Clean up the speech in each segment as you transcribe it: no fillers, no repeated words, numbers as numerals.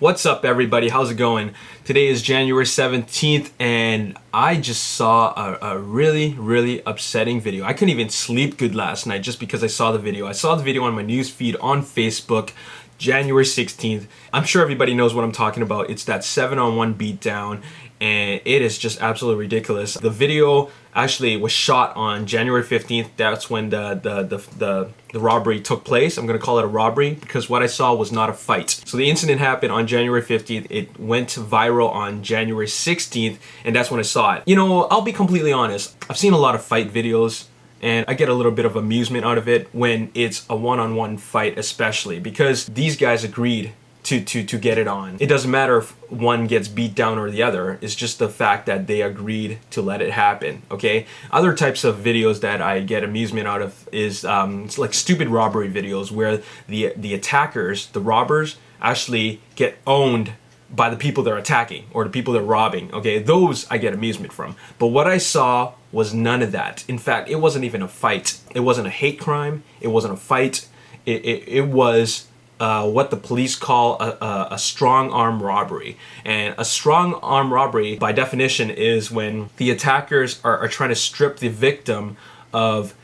What's up, everybody? How's it going? Today is January 17th and I just saw a really upsetting video. I couldn't even sleep good last night just because I saw the video. I saw the video on my news feed on Facebook, January 16th. I'm sure everybody knows what I'm talking about. It's that 7-on-1 beatdown, and it is just absolutely ridiculous. The video actually was shot on January 15th. That's when the robbery took place. I'm gonna call it a robbery because what I saw was not a fight. So the incident happened on January 15th. It went viral on January 16th, and that's when I saw it. You know, I'll be completely honest. I've seen a lot of fight videos, and I get a little bit of amusement out of it when it's a one-on-one fight, especially because these guys agreed to get it on. It doesn't matter if one gets beat down or the other. It's just the fact that they agreed to let it happen, okay? Other types of videos that I get amusement out of is it's like stupid robbery videos where the attackers, the robbers, actually get owned by the people they're attacking or the people they're robbing, okay? Those I get amusement from. But what I saw was none of that. In fact, it wasn't even a fight. It wasn't a hate crime. It wasn't a fight. It was what the police call a strong arm robbery. And a strong arm robbery, by definition, is when the attackers are trying to strip the victim of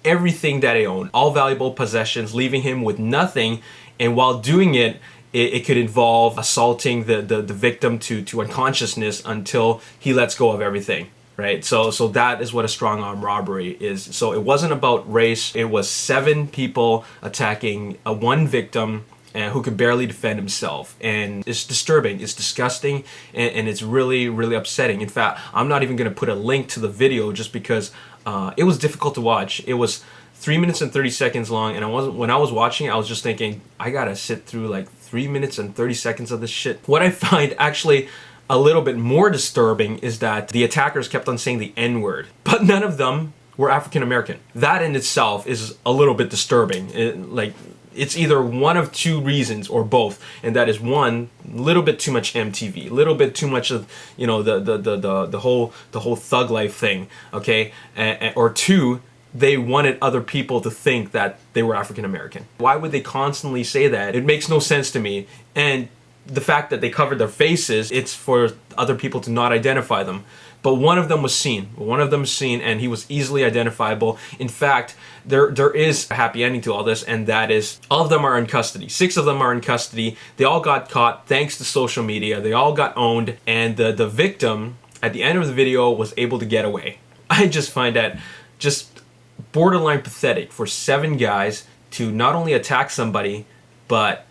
everything that they own, all valuable possessions, leaving him with nothing. And while doing it, it could involve assaulting the victim to unconsciousness until he lets go of everything. Right, so that is what a strong arm robbery is. So it wasn't about race. It was 7 people attacking one victim who could barely defend himself, and it's disturbing, it's disgusting, and it's really upsetting. In fact, I'm not even going to put a link to the video just because it was difficult to watch. It was 3 minutes and 30 seconds long, and when I was watching it, I was just thinking, I gotta sit through like 3 minutes and 30 seconds of this shit. What I find actually a little bit more disturbing is that the attackers kept on saying the N-word, but none of them were African American. That in itself is a little bit disturbing. It's either one of 2 reasons or both, and that is one, a little bit too much MTV, a little bit too much of, you know, the whole thug life thing, okay, or 2, they wanted other people to think that they were African American. Why would they constantly say that? It makes no sense to me. And the fact that they covered their faces, it's for other people to not identify them. But one of them was seen. And he was easily identifiable. In fact, there is a happy ending to all this, and that is all of them are in custody. 6 of them are in custody. They all got caught thanks to social media. They all got owned, and the victim at the end of the video was able to get away. I just find that just borderline pathetic for 7 guys to not only attack somebody, but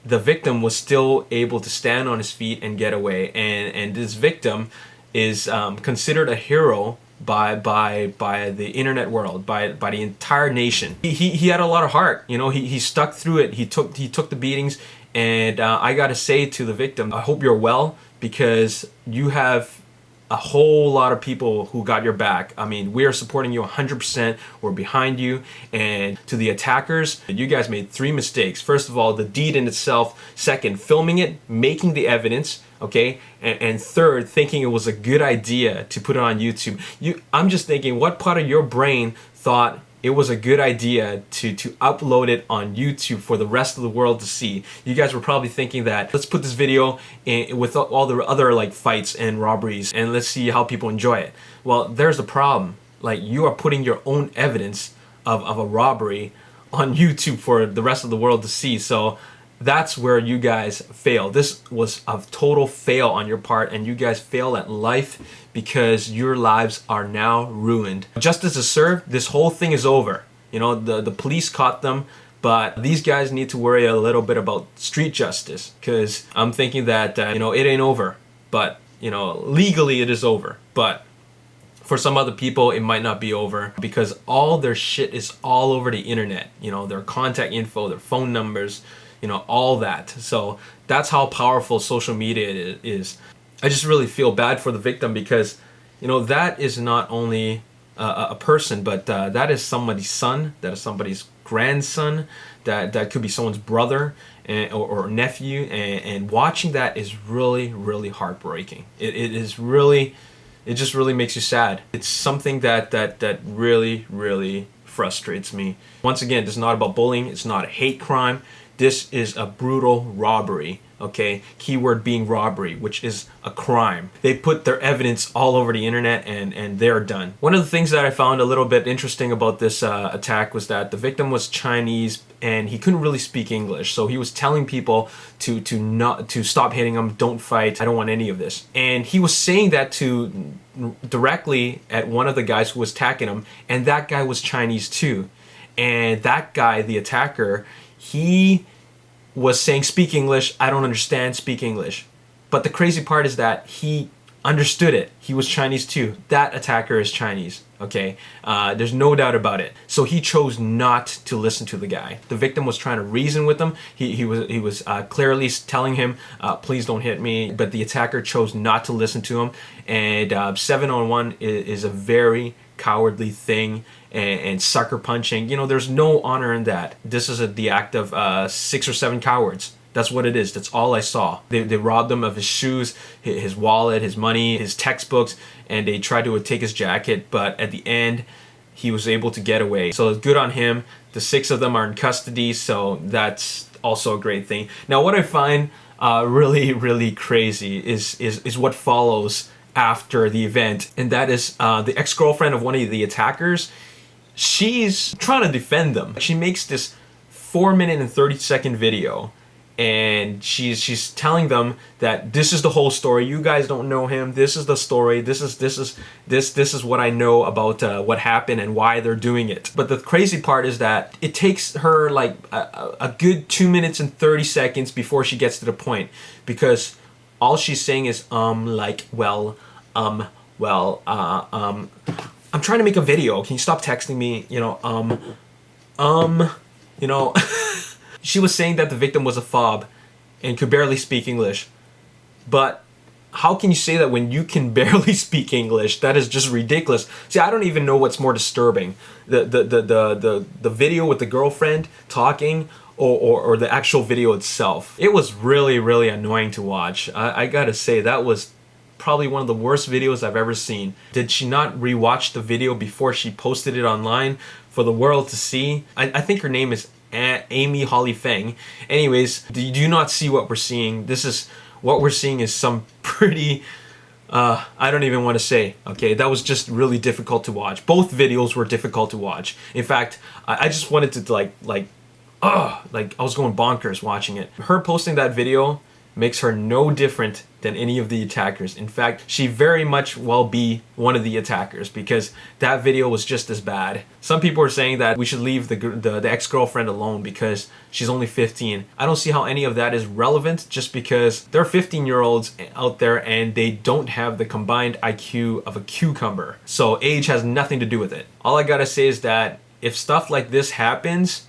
the victim was still able to stand on his feet and get away, and this victim is considered a hero by the internet world, by the entire nation. He had a lot of heart, you know. He stuck through it. He took the beatings, and I gotta say to the victim, I hope you're well, because you have a whole lot of people who got your back. I mean, we are supporting you 100%. We're behind you. And to the attackers, you guys made 3 mistakes. First of all, the deed in itself. Second, filming it, making the evidence, okay? And third, thinking it was a good idea to put it on YouTube. I'm just thinking, what part of your brain thought it was a good idea to upload it on YouTube for the rest of the world to see? You guys were probably thinking that, let's put this video in with all the other like fights and robberies, and let's see how people enjoy it. Well, there's the problem. Like, you are putting your own evidence of a robbery on YouTube for the rest of the world to see. So that's where you guys fail. This was a total fail on your part, and you guys fail at life because your lives are now ruined. Justice is served. This whole thing is over. You know, the police caught them, but these guys need to worry a little bit about street justice, because I'm thinking that, you know, it ain't over, but, you know, legally it is over. But for some other people, it might not be over, because all their shit is all over the internet. You know, their contact info, their phone numbers, you know, all that. So that's how powerful social media is. I just really feel bad for the victim, because, you know, that is not only a person, but that is somebody's son, that is somebody's grandson, that could be someone's brother or nephew, and watching that is really heartbreaking. It just really makes you sad. It's something that really frustrates me. Once again, this is not about bullying. It's not a hate crime. This is a brutal robbery Okay, keyword being robbery, which is a crime. They put their evidence all over the internet and they're done. One of the things that I found a little bit interesting about this attack was that the victim was Chinese and he couldn't really speak English, so he was telling people to stop hitting him, don't fight, I don't want any of this. And he was saying that to directly at one of the guys who was attacking him, and that guy was Chinese too. And that guy, the attacker, he was saying, speak English, I don't understand, speak English. But the crazy part is that he understood it. He was Chinese too. That attacker is Chinese, okay? There's no doubt about it. So he chose not to listen to the guy. The victim was trying to reason with him. He was clearly telling him, please don't hit me. But the attacker chose not to listen to him. And 7-on-1 is a very cowardly thing, and sucker punching, you know, there's no honor in that. This is the act of 6 or 7 cowards. That's what it is. That's all I saw. They robbed him of his shoes, his wallet, his money, his textbooks, and they tried to take his jacket, but at the end he was able to get away. So it's good on him. The 6 of them are in custody, so that's also a great thing. Now what I find really crazy is what follows after the event, and that is the ex-girlfriend of one of the attackers. She's trying to defend them. She makes this 4-minute and 30-second video, and she's telling them that this is the whole story. You guys don't know him. This is the story. This is what I know about what happened and why they're doing it. But the crazy part is that it takes her like a good 2 minutes and 30 seconds before she gets to the point, because all she's saying is like, I'm trying to make a video. Can you stop texting me? You know, you know. She was saying that the victim was a fob and could barely speak English. But how can you say that when you can barely speak English? That is just ridiculous. See, I don't even know what's more disturbing. The video with the girlfriend talking, or the actual video itself. It was really annoying to watch. I gotta say, that was probably one of the worst videos I've ever seen. Did she not rewatch the video before she posted it online for the world to see? I think her name is Amy Holly Feng. Anyways, do you not see what we're seeing? What we're seeing is some pretty I don't even want to say. Okay, that was just really difficult to watch. Both videos were difficult to watch. In fact, I just wanted to like I was going bonkers watching it. Her posting that video makes her no different than any of the attackers. In fact, she very much well be one of the attackers, because that video was just as bad. Some people are saying that we should leave the ex-girlfriend alone because she's only 15. I don't see how any of that is relevant, just because there are 15-year-olds out there and they don't have the combined IQ of a cucumber. So age has nothing to do with it. All I gotta say is that if stuff like this happens,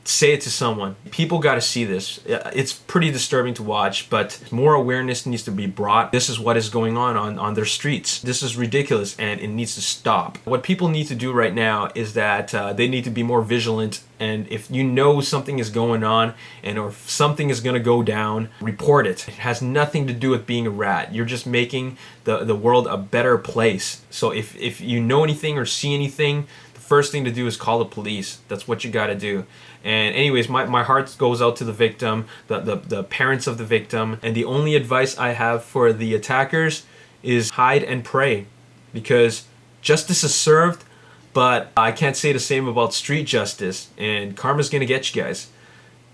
say it to someone. People got to see this. It's pretty disturbing to watch, but more awareness needs to be brought. This is what is going on their streets. This is ridiculous and it needs to stop. What people need to do right now is that they need to be more vigilant, and if you know something is going on or if something is going to go down, report it. It has nothing to do with being a rat. You're just making the world a better place. So if you know anything or see anything, first thing to do is call the police. That's what you got to do. And anyways, my heart goes out to the victim, the parents of the victim, and the only advice I have for the attackers is hide and pray, because justice is served, but I can't say the same about street justice, and karma's gonna get you guys.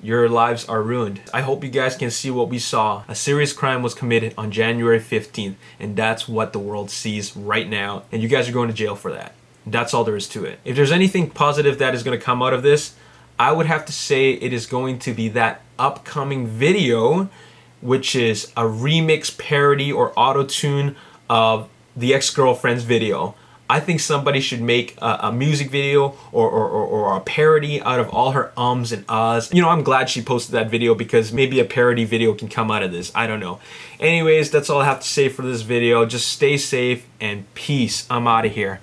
Your lives are ruined. I hope you guys can see what we saw. A serious crime was committed on January 15th, and that's what the world sees right now, and you guys are going to jail for that. That's all there is to it. If there's anything positive that is going to come out of this, I would have to say it is going to be that upcoming video, which is a remix, parody, or auto-tune of the ex-girlfriend's video. I think somebody should make a music video or a parody out of all her ums and ahs. You know, I'm glad she posted that video, because maybe a parody video can come out of this. I don't know. Anyways, that's all I have to say for this video. Just stay safe and peace. I'm out of here.